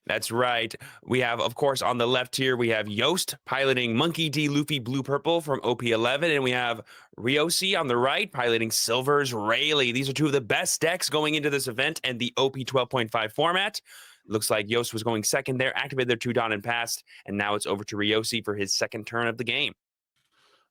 That's right. We have, of course, on the left here, we have Yost piloting Monkey D. Luffy Blue Purple from OP11, and we have Ryosi on the right piloting Silver's Rayleigh. These are two of the best decks going into this event and the OP 12.5 format. Looks like Yost was going second there, activated their 2 Dawn and passed, and now it's over to Ryosi for his second turn of the game.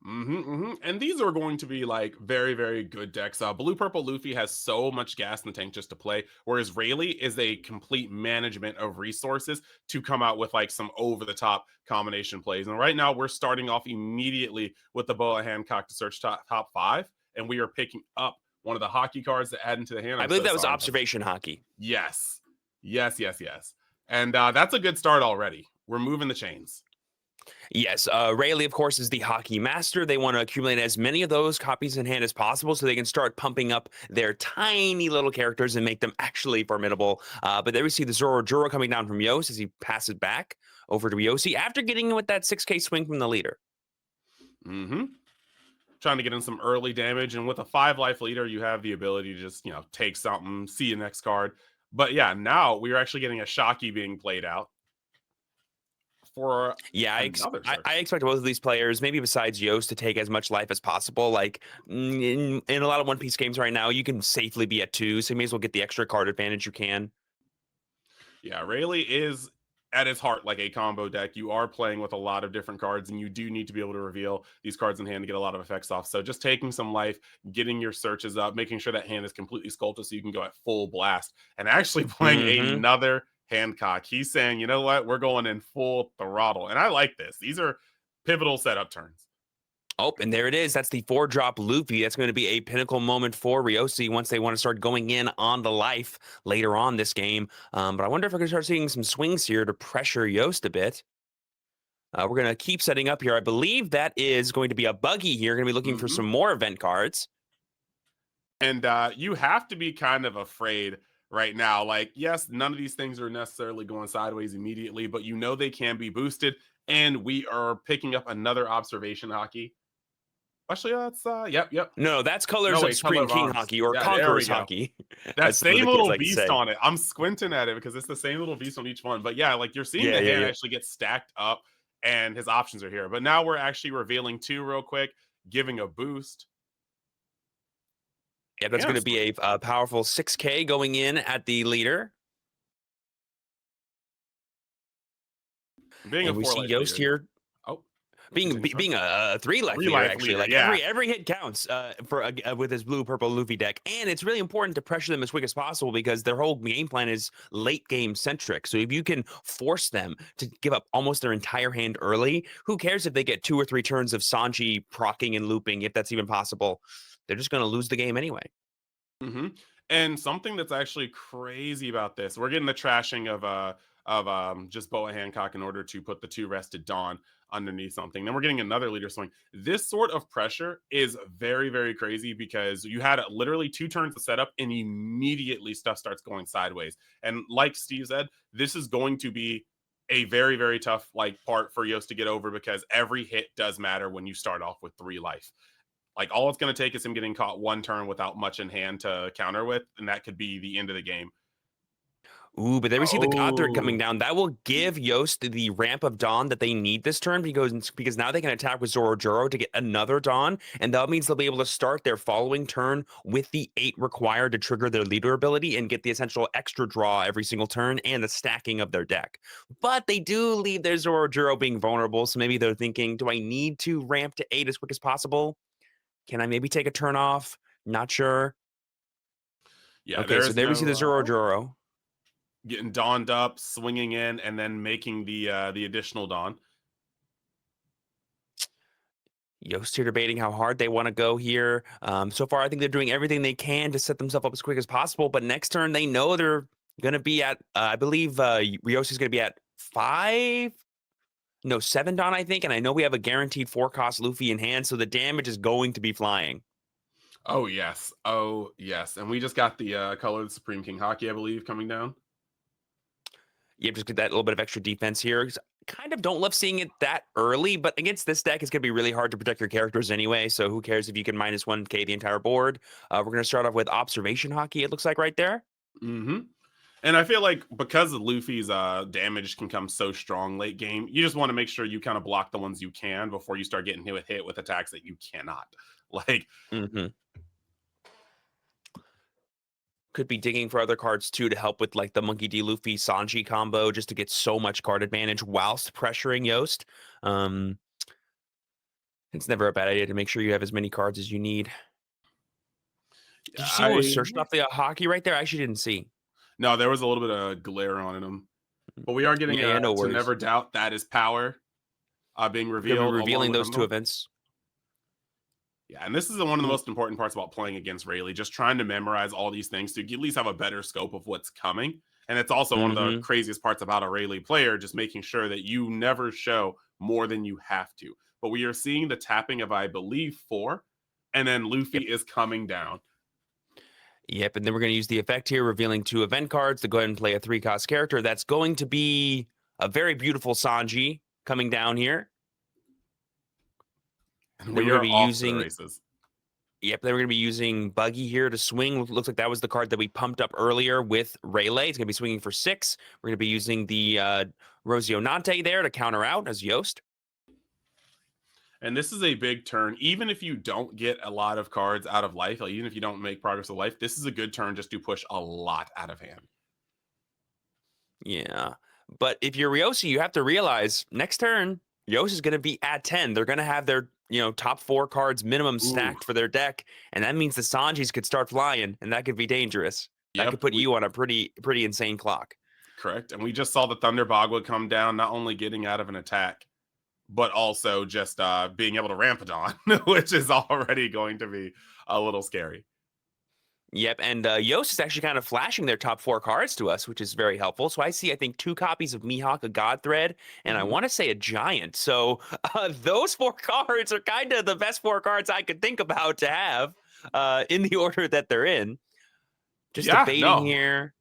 And these are going to be like very, very good decks. Blue Purple Luffy has so much gas in the tank just to play, whereas Rayleigh is a complete management of resources to come out with like some over the top combination plays. And right now we're starting off immediately with the Boa Hancock to search top 5, and we are picking up one of the hockey cards to add into the hand. I believe that was observation hockey. Yes. And that's a good start already. We're moving the chains. Yes, Rayleigh, of course, is the hockey master. They want to accumulate as many of those copies in hand as possible so they can start pumping up their tiny little characters and make them actually formidable. But there we see the Zoro coming down from Yost as he passes back over to Ryosi after getting with that 6K swing from the leader. Trying to get in some early damage, and with a 5-life leader, you have the ability to just, take something, see your next card. But yeah, now we're actually getting a Shocky being played out. I expect both of these players, maybe besides Yost, to take as much life as possible. Like in a lot of One Piece games right now, you can safely be at 2, so you may as well get the extra card advantage you can. Yeah, Rayleigh is at its heart like a combo deck. You are playing with a lot of different cards, and you do need to be able to reveal these cards in hand to get a lot of effects off. So just taking some life, getting your searches up, making sure that hand is completely sculpted so you can go at full blast, and actually playing another Hancock. He's saying, you know what, we're going in full throttle, and I like this. These are pivotal setup turns. Oh, and there it is. That's the 4-drop Luffy. That's going to be a pinnacle moment for Ryosi once they want to start going in on the life later on this game. But I wonder if we're going to start seeing some swings here to pressure Yost a bit. We're going to keep setting up here. I believe that is going to be a buggy here. Going to be looking for some more event cards. And you have to be kind of afraid right now. Like, yes, none of these things are necessarily going sideways immediately, but you know they can be boosted. And we are picking up another observation hockey. Actually, that's yep. No, that's Colors of Supreme King hockey or Conqueror's hockey. That same little beast on it. I'm squinting at it because it's the same little beast on each one. But yeah, like you're seeing the hand actually get stacked up, and his options are here. But now we're actually revealing 2 real quick, giving a boost. Yeah, that's going to be a powerful 6K going in at the leader. And we see Yost here. Being a 3-life leader, actually. Like every hit counts with his Blue Purple Luffy deck. And it's really important to pressure them as quick as possible because their whole game plan is late game centric. So if you can force them to give up almost their entire hand early, who cares if they get 2 or 3 turns of Sanji procking and looping, if that's even possible? They're just going to lose the game anyway. And something that's actually crazy about this, we're getting the trashing of just Boa Hancock in order to put the 2 rested Dawn underneath something. Then we're getting another leader swing. This sort of pressure is very, very crazy because you had literally 2 turns to set up and immediately stuff starts going sideways. And like Steve said, this is going to be a very, very tough part for Yost to get over because every hit does matter when you start off with 3 life. Like all it's going to take is him getting caught 1 turn without much in hand to counter with, and that could be the end of the game. Ooh, but there we see the God Third coming down. That will give Yost the ramp of Dawn that they need this turn because now they can attack with Zoro to get another Dawn, and that means they'll be able to start their following turn with the 8 required to trigger their leader ability and get the essential extra draw every single turn and the stacking of their deck. But they do leave their Zoro being vulnerable, so maybe they're thinking, do I need to ramp to 8 as quick as possible? Can I maybe take a turn off? Not sure. Yeah, okay, so there we see the Zoro. Getting dawned up, swinging in, and then making the additional Dawn. Yost here debating how hard they want to go here. So far, I think they're doing everything they can to set themselves up as quick as possible. But next turn, they know they're going to be at, I believe Ryosi's going to be at 7 Dawn, I think. And I know we have a guaranteed 4-cost Luffy in hand, so the damage is going to be flying. Oh, yes. And we just got the Colored Supreme King Hockey, I believe, coming down. You just get that little bit of extra defense here. kind of don't love seeing it that early, but against this deck, it's going to be really hard to protect your characters anyway. So who cares if you can -1K the entire board? We're going to start off with Observation Hockey, it looks like right there. Hmm. And I feel like because of Luffy's damage can come so strong late game, you just want to make sure you kind of block the ones you can before you start getting hit with attacks that you cannot. Like, Hmm. Could be digging for other cards too to help with like the Monkey D. Luffy Sanji combo just to get so much card advantage whilst pressuring Yost. Um, it's never a bad idea to make sure you have as many cards as you need. Did you see what was I searched off the hockey right there? I actually didn't see. no, there was a little bit of glare on him, but we are getting Yeah, no to worries. never doubt that is power being We're gonna be revealed along revealing with those two Umnor. events. Yeah, and this is one of the Ooh, most important parts about playing against Rayleigh, just trying to memorize all these things to at least have a better scope of what's coming. And it's also one of the mm-hmm. craziest parts about a Rayleigh player, just making sure that you never show more than you have to. But we are seeing the tapping of, I believe, 4, and then Luffy Yep. is coming down. Yep. And then we're gonna use the effect here, revealing 2 event cards to go ahead and play a 3-cost character. That's going to be a very beautiful Sanji coming down here. And Then we we're gonna are be off to the using races. Yep, then we're gonna be using Buggy here to swing. Looks like that was the card that we pumped up earlier with Rayleigh. It's gonna be swinging for 6. We're gonna be using the Rosionante there to counter out as Yost. And this is a big turn. Even if you don't get a lot of cards out of life, like even if you don't make progress with life, this is a good turn just to push a lot out of hand. Yeah. But if you're Ryosi, you have to realize next turn, Yost is gonna be at 10. They're gonna have their, top 4 cards minimum Ooh, stacked for their deck. And that means the Sanjis could start flying, and that could be dangerous. That could yep. put you on a pretty insane clock. Correct. And we just saw the Thunder Bagua come down, not only getting out of an attack, but also just being able to Rampadon, which is already going to be a little scary. Yep, and Yost is actually kind of flashing their top 4 cards to us, which is very helpful. So I see, I think, 2 copies of Mihawk, a God Thread, and I Mhm. want to say a Giant. So those 4 cards are kind of the best 4 cards I could think about to have in the order that they're in. Just Yeah, debating no. here.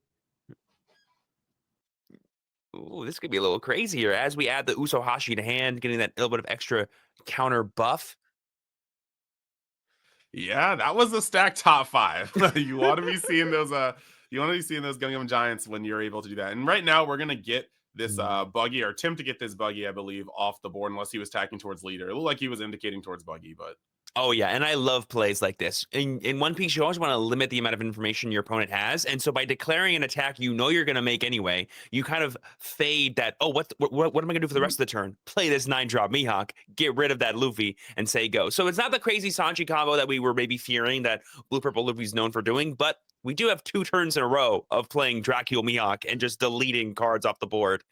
Ooh, this could be a little crazier as we add the Usohashi to hand, getting that little bit of extra counter buff. Yeah, that was a stacked top 5. You want to be seeing those you want to be seeing those Gungam Giants when you're able to do that. And right now we're going to get this buggy or attempt to get this buggy, I believe, off the board unless he was tacking towards leader. It looked like he was indicating towards buggy, but Oh yeah, and I love plays like this. In One Piece, you always want to limit the amount of information your opponent has, and so by declaring an attack you know you're going to make anyway, you kind of fade that. Oh, what am I going to do for the Mhm. rest of the turn? Play this 9-drop Mihawk, get rid of that Luffy, and say go. So it's not the crazy Sanji combo that we were maybe fearing that Blue Purple Luffy's known for doing, but we do have 2 turns in a row of playing Dracula Mihawk and just deleting cards off the board,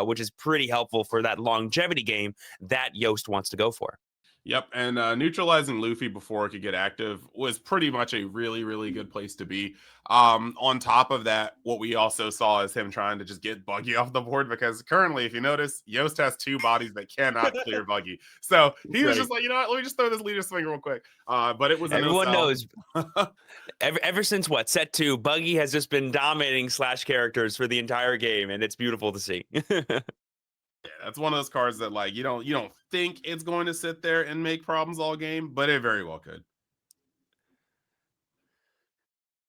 which is pretty helpful for that longevity game that Yost wants to go for. Yep, and neutralizing Luffy before it could get active was pretty much a really, really good place to be. On top of that, what we also saw is him trying to just get Buggy off the board because currently, if you notice, Yost has 2 bodies that cannot clear Buggy. So he That's was right. just like, you know what, let me just throw this leader swing real quick. But it was a no Everyone sell. knows ever since what set 2, Buggy has just been dominating slash characters for the entire game, and it's beautiful to see. Yeah, that's one of those cards that like you don't think it's going to sit there and make problems all game, but it very well could.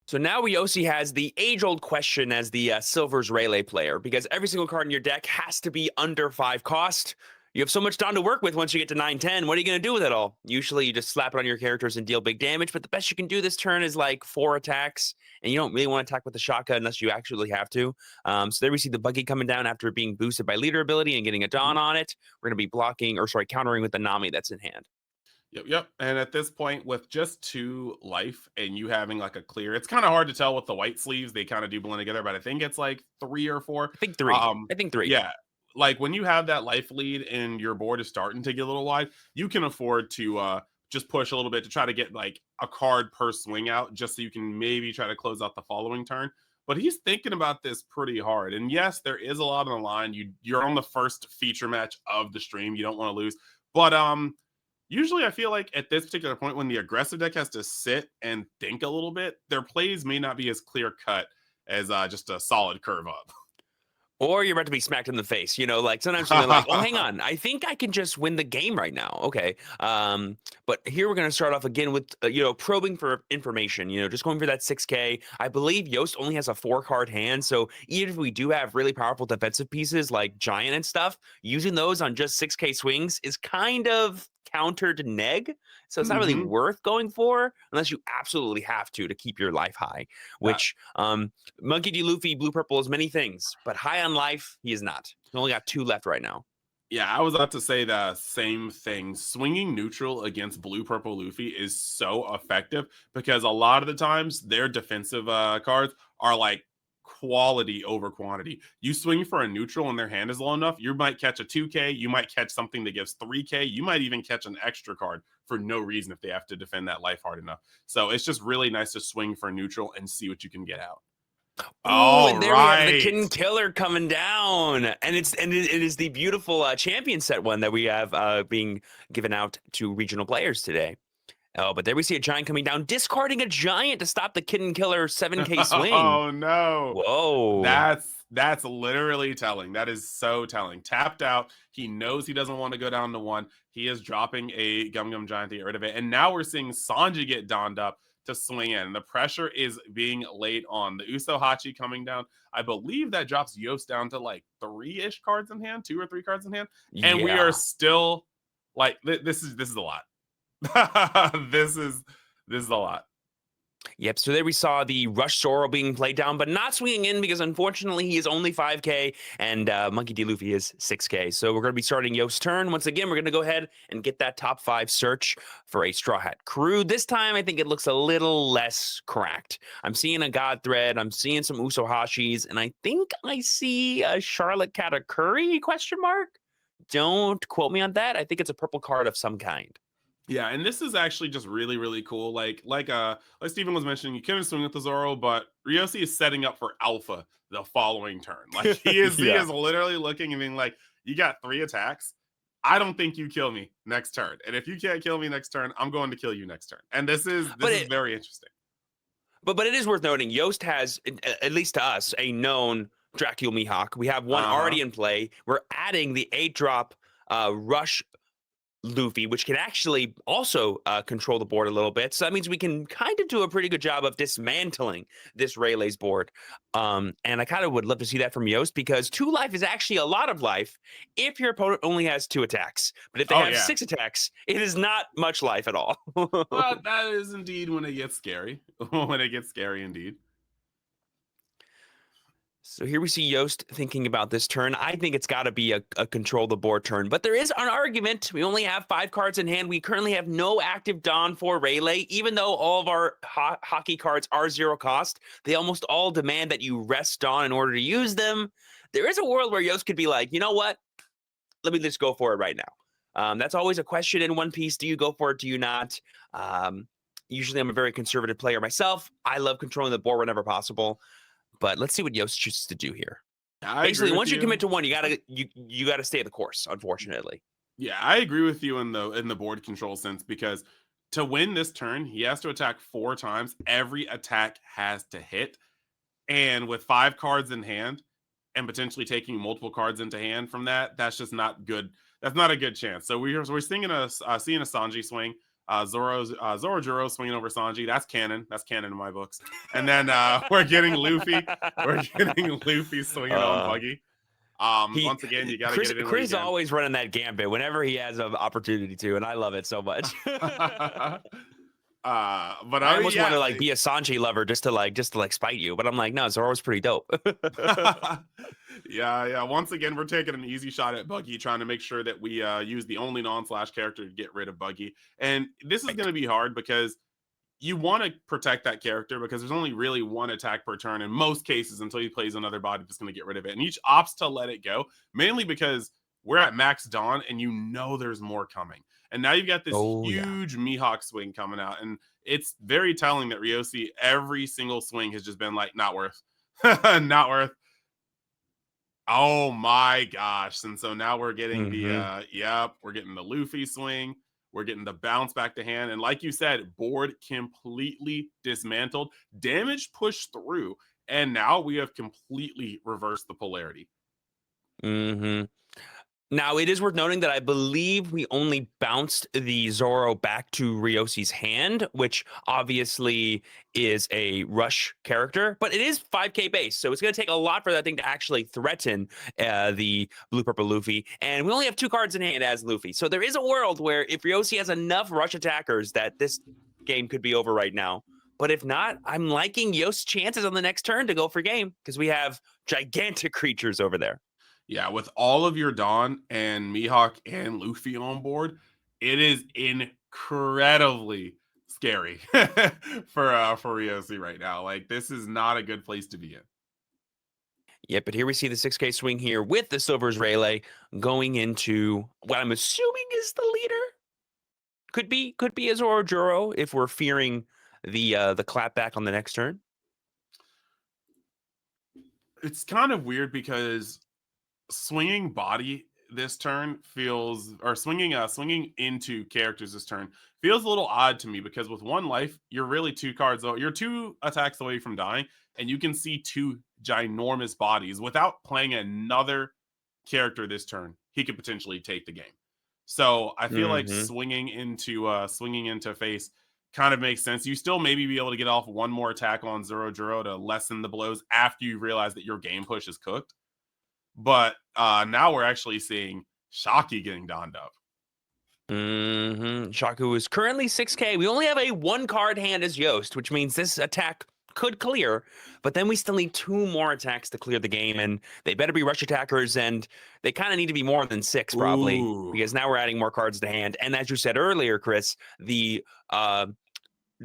So now Ryosi has the age-old question as the Silver's Rayleigh player, because every single card in your deck has to be under 5 cost. You have so much down to work with once you get to 9-10. What are you going to do with it all? Usually you just slap it on your characters and deal big damage, but the best you can do this turn is like 4 attacks, and you don't really want to attack with the shotgun unless you actually have to. So there we see the Buggy coming down after being boosted by leader ability and getting a Dawn on it. We're going to be blocking, or sorry, countering with the Nami that's in hand. Yep, yep. And at this point, with just 2 life and you having like a clear, it's kind of hard to tell with the white sleeves. They kind of do blend together, but I think it's like 3 or 4. I think 3. I think 3. Yeah. Like when you have that life lead and your board is starting to get a little wide, you can afford to just push a little bit to try to get like a card per swing out, just so you can maybe try to close out the following turn. But he's thinking about this pretty hard. And yes, there is a lot on the line. You're on the first feature match of the stream. You don't want to lose. But usually, I feel like at this particular point, when the aggressive deck has to sit and think a little bit, their plays may not be as clear cut as just a solid curve up. Or you're about to be smacked in the face. You know, like sometimes when they're like, "Oh, hang on, I think I can just win the game right now." Okay, but here we're going to start off again with probing for information. Just going for that 6K. I believe Yost only has a 4 card hand, so even if we do have really powerful defensive pieces like Giant and stuff, using those on just 6K swings is kind of counter to neg. So it's not really Hmm. worth going for unless you absolutely have to keep your life high. That Which Monkey D. Luffy, blue purple is many things, but high on life, he is not. He's only got 2 left right now. Yeah, I was about to say the same thing. Swinging neutral against blue purple Luffy is so effective because a lot of the times their defensive cards are like quality over quantity. You swing for a neutral and their hand is low enough, you might catch a 2K, you might catch something that gives 3K, you might even catch an extra card for no reason if they have to defend that life hard enough. So it's just really nice to swing for a neutral and see what you can get out. Ooh, All and there we have the right. Kitten Killer coming down, and it is the beautiful champion set one that we have being given out to regional players today. Oh, but there we see a giant coming down, discarding a giant to stop the Kitten Killer 7K swing. Oh no. Whoa. That's literally telling. That is so telling. Tapped out. He knows he doesn't want to go down to 1. He is dropping a Gum Gum Giant to get rid of it. And now we're seeing Sanji get donned up to swing in. The pressure is being laid on. The Uso Hachi coming down. I believe that drops Yost down to like 3-ish cards in hand, 2 or 3 cards in hand. And we are Yeah. still like this is a lot. this is a lot. Yep. So there we saw the Rush Zoro being played down, but not swinging in because unfortunately he is only 5K and Monkey D. Luffy is 6K. So we're going to be starting Yost's turn. Once again, we're going to go ahead and get that top 5 search for a Straw Hat crew. This time, I think it looks a little less cracked. I'm seeing a God Thread. I'm seeing some Usohashis, and I think I see a Charlotte Katakuri question mark. Don't quote me on that. I think it's a purple card of some kind. Yeah, and this is actually just really, really cool. Like Steven was mentioning, you couldn't swing with the Zoro, but Ryosi is setting up for Alpha the following turn. Like he Yeah. is literally looking and being like, you got 3 attacks. I don't think you kill me next turn. And if you can't kill me next turn, I'm going to kill you next turn. And But this is very interesting. But it is worth noting, Yost has, at least to us, a known Dracula Mihawk. We have one Uh-huh. already in play. We're adding the 8-drop Rush Luffy, which can actually also control the board a little bit. So that means we can kind of do a pretty good job of dismantling this Rayleigh's board. And I kind of would love to see that from Yost because 2 life is actually a lot of life if your opponent only has 2 attacks. But if they Oh have yeah. 6 attacks, it is not much life at all. Well, that is indeed when it gets scary. When it gets scary indeed. So here we see Yost thinking about this turn. I think it's got to be a control the board turn, but there is an argument. We only have 5 cards in hand. We currently have no active Dawn for Rayleigh, even though all of our hockey cards are 0 cost. They almost all demand that you rest Dawn in order to use them. There is a world where Yost could be like, you know what? Let me just go for it right now. That's always a question in One Piece. Do you go for it? Do you not? Usually, I'm a very conservative player myself. I love controlling the board whenever possible. But let's see what Yost chooses to do here. I agree Basically, with once you commit you. to one, you gotta stay the course, unfortunately. Yeah, I agree with you in the board control sense because to win this turn, he has to attack 4 times. Every attack has to hit. And with 5 cards in hand and potentially taking multiple cards into hand from that, that's just not good. That's not a good chance. So we're seeing a Sanji swing. Zoro Juro swinging over Sanji. That's canon. That's canon in my books. And then we're getting Luffy. We're getting Luffy swinging on uh, Buggy. he Once again, you got to get Chris it in where you Chris is can. always running that gambit whenever he has an opportunity to, and I love it so much. But I I mean, almost want yeah, to like be a Sanji lover just to spite you, but I'm like, no, Zoro's pretty dope. yeah. Once again, we're taking an easy shot at Buggy, trying to make sure that we use the only non-slash character to get rid of Buggy. And this is Right. going to be hard because you want to protect that character because there's only really 1 attack per turn in most cases until he plays another body that's going to get rid of it. And each opts to let it go, mainly because we're at max Dawn and you know there's more coming. And now you've got this Oh yeah. huge Mihawk swing coming out. And it's very telling that Ryosi, every single swing has just been like, not worth. Not worth. Oh my gosh. And so now we're getting the Hmm. we're getting the Luffy swing. We're getting the bounce back to hand. And like you said, board completely dismantled, damage pushed through. And now we have completely reversed the polarity. Hmm. Now, it is worth noting that I believe we only bounced the Zoro back to Ryoshi's hand, which obviously is a rush character, but it is 5K base, so it's going to take a lot for that thing to actually threaten the blue purple Luffy. And we only have 2 cards in hand as Luffy, so there is a world where if Ryoshi has enough rush attackers, that this game could be over right now. But if not, I'm liking Yost's chances on the next turn to go for game because we have gigantic creatures over there. Yeah, with all of your Don and Mihawk and Luffy on board, it is incredibly scary for Ryosi right now. Like this is not a good place to be in. Yeah, but here we see the 6K swing here with the Silver's Rayleigh going into what I'm assuming is the leader. Could be Azor Juro if we're fearing the clapback on the next turn. It's kind of weird because swinging body this turn feels or swinging into characters this turn feels a little odd to me because with 1 life you're really 2 cards you're 2 attacks away from dying and you can see 2 ginormous bodies without playing another character this turn he could potentially take the game. So I feel like Hmm. swinging into face kind of makes sense. You still maybe be able to get off one more attack on Zoro Juro to lessen the blows after you realize that your game push is cooked, but now we're actually seeing Shocky getting donned up. Shaku is currently 6K. We only have a 1 card hand as Yost, which means this attack could clear, but then we still need 2 more attacks to clear the game, and they better be rush attackers, and they kind of need to be more than 6 probably, Ooh. because now we're adding more cards to hand. And as you said earlier, Chris, the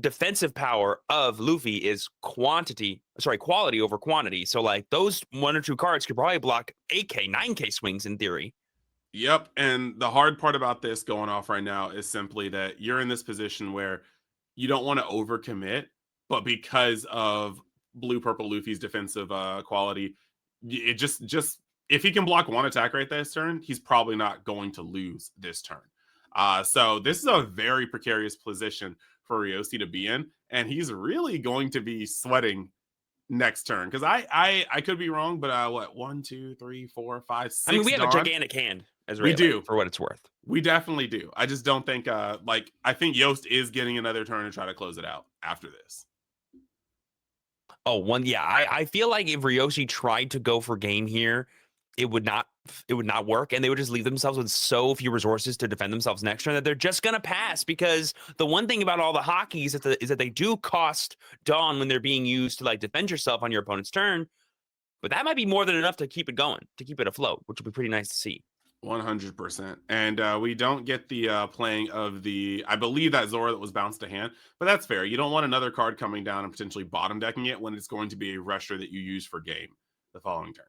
defensive power of Luffy is quality over quantity. So like those 1 or 2 cards could probably block 8K, 9K swings in theory. Yep. And the hard part about this going off right now is simply that you're in this position where you don't want to overcommit, but because of blue purple Luffy's defensive quality, it just if he can block 1 attack right this turn, he's probably not going to lose this turn. So this is a very precarious position for Ryosi to be in, and he's really going to be sweating next turn because I could be wrong, but what 1, 2, 3, 4, 5, I mean, we 6 have a Dawn. gigantic hand as We Rayleigh, do. for what it's worth. We definitely do. I just don't think like I think Yost is getting another turn to try to close it out after this. Oh, yeah. I feel like if Ryoshi tried to go for game here, it would not work, and they would just leave themselves with so few resources to defend themselves next turn that they're just gonna pass. Because the one thing about all the hockeys is that they do cost Dawn when they're being used to like defend yourself on your opponent's turn, but that might be more than enough to keep it going, to keep it afloat, which would be pretty nice to see. 100%. And we don't get the playing of the, I believe that Zora that was bounced to hand, but that's fair. You don't want another card coming down and potentially bottom decking it when it's going to be a rusher that you use for game the following turn.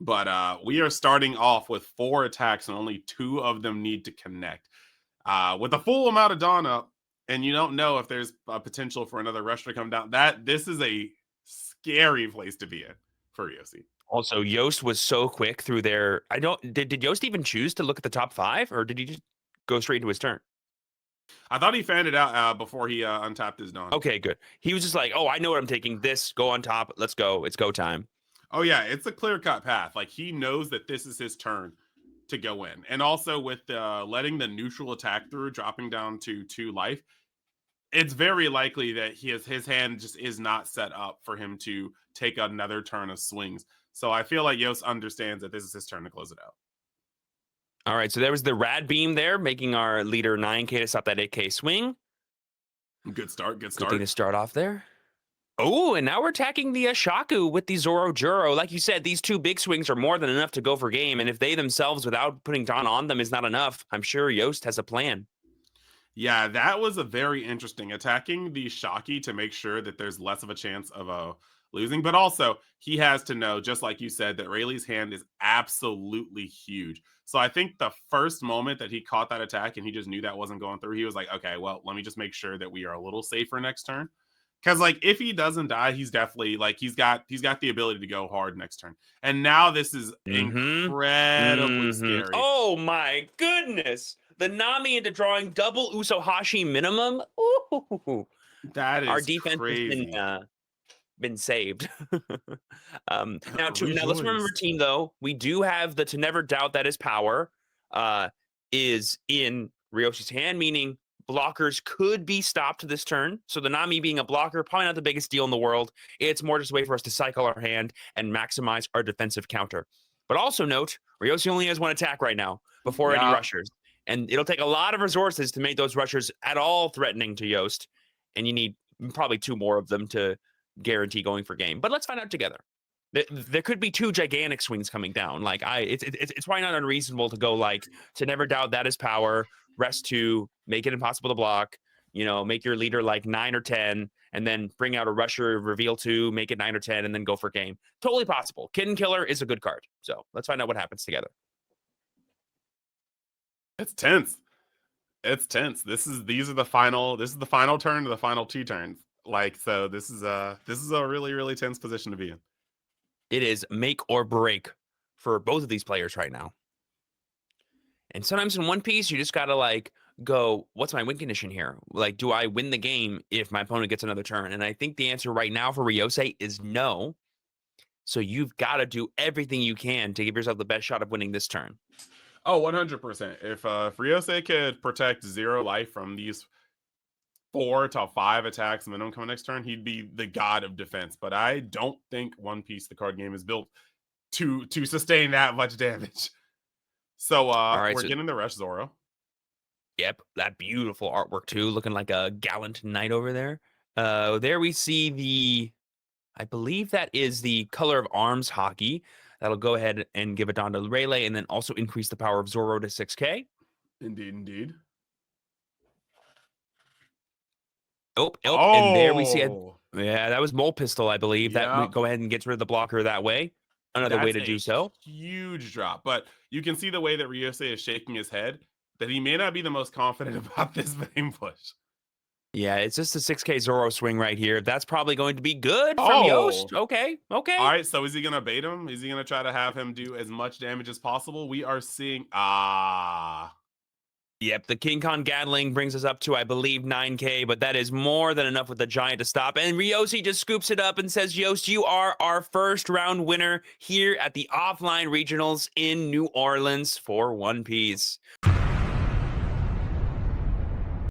But we are starting off with 4 attacks and only 2 of them need to connect. With the full amount of Dawn up, and you don't know if there's a potential for another rusher to come down. This is a scary place to be in for Yossi. Also, Yost was so quick through their. I don't. Did Yost even choose to look at the top 5, or did he just go straight into his turn? I thought he fanned it out before he untapped his Dawn. Okay, good. He was just like, "Oh, I know what I'm taking. This, go on top. Let's go. It's go time." Oh yeah, it's a clear cut path. Like he knows that this is his turn to go in, and also with letting the neutral attack through, dropping down to 2 life, it's very likely that his hand just is not set up for him to take another turn of swings. So I feel like Yost understands that this is his turn to close it out. All right, so there was the rad beam there, making our leader 9K to stop that 8K swing. Good start. Good Good thing start. to start off there. Oh, and now we're attacking the Shaku with the Zoro Juro. Like you said, these 2 big swings are more than enough to go for game. And if they themselves, without putting Dawn on them, is not enough, I'm sure Yost has a plan. Yeah, that was a very interesting attacking the Shocky to make sure that there's less of a chance of losing. But also, he has to know, just like you said, that Rayleigh's hand is absolutely huge. So I think the first moment that he caught that attack and he just knew that wasn't going through, he was like, okay, well, let me just make sure that we are a little safer next turn. Because like if he doesn't die, he's definitely like he's got the ability to go hard next turn. And now this is incredibly scary. Oh my goodness. The Nami into drawing double Usohashi minimum. Ooh. That Our is defense has been crazy. been saved. Now let's remember, Rejoice. team, though, we do have the to never doubt that his power is in Ryoshi's hand, meaning blockers could be stopped this turn. So the Nami being a blocker, probably not the biggest deal in the world. It's more just a way for us to cycle our hand and maximize our defensive counter. But also note, Ryoshi only has one attack right now before any Yeah. rushers. And it'll take a lot of resources to make those rushers at all threatening to Yost. And you need probably 2 more of them to guarantee going for game. But let's find out together. There could be 2 gigantic swings coming down. Like it's probably not unreasonable to go like to never doubt that is power, rest 2, make it impossible to block. Make your leader like 9 or 10, and then bring out a rusher, reveal 2, make it 9 or 10, and then go for game. Totally possible. Kitten Killer is a good card. So let's find out what happens together. It's tense. It's tense. These are the final. This is the final turn to the final 2 turns. Like, so this is a really, really tense position to be in. It is make or break for both of these players right now. And sometimes in One Piece, you just gotta like go, what's my win condition here? Like, do I win the game if my opponent gets another turn? And I think the answer right now for Ryosei is no. So you've got to do everything you can to give yourself the best shot of winning this turn. Oh, 100%. If Ryosei could protect 0 life from these 4 to 5 attacks minimum coming next turn, he'd be the god of defense. But I don't think One Piece, the card game, is built to sustain that much damage. So All right, we're so getting the Rush Zoro. yep, that beautiful artwork too, looking like a gallant knight over there. There we see I believe that is the color of arms hockey. That'll go ahead and give it on to Rayleigh, and then also increase the power of Zoro to 6K. Indeed, indeed. And there we see Oh, yeah, that was Mole Pistol, I believe. That we yeah. go ahead and gets rid of the blocker that way. Another way That's to do a so. huge drop. But you can see the way that Ryosei is shaking his head that he may not be the most confident about this Flame Push. Yeah, it's just a 6K Zoro swing right here. That's probably going to be good from Oh, Yost. Okay, okay. all right. So is he going to bait him? Is he going to try to have him do as much damage as possible? We are seeing. Yep, the King Kong Gatling brings us up to, I believe, 9K, but that is more than enough with the Giant to stop. And Ryoshi just scoops it up and says, Yost, you are our first round winner here at the Offline Regionals in New Orleans for One Piece.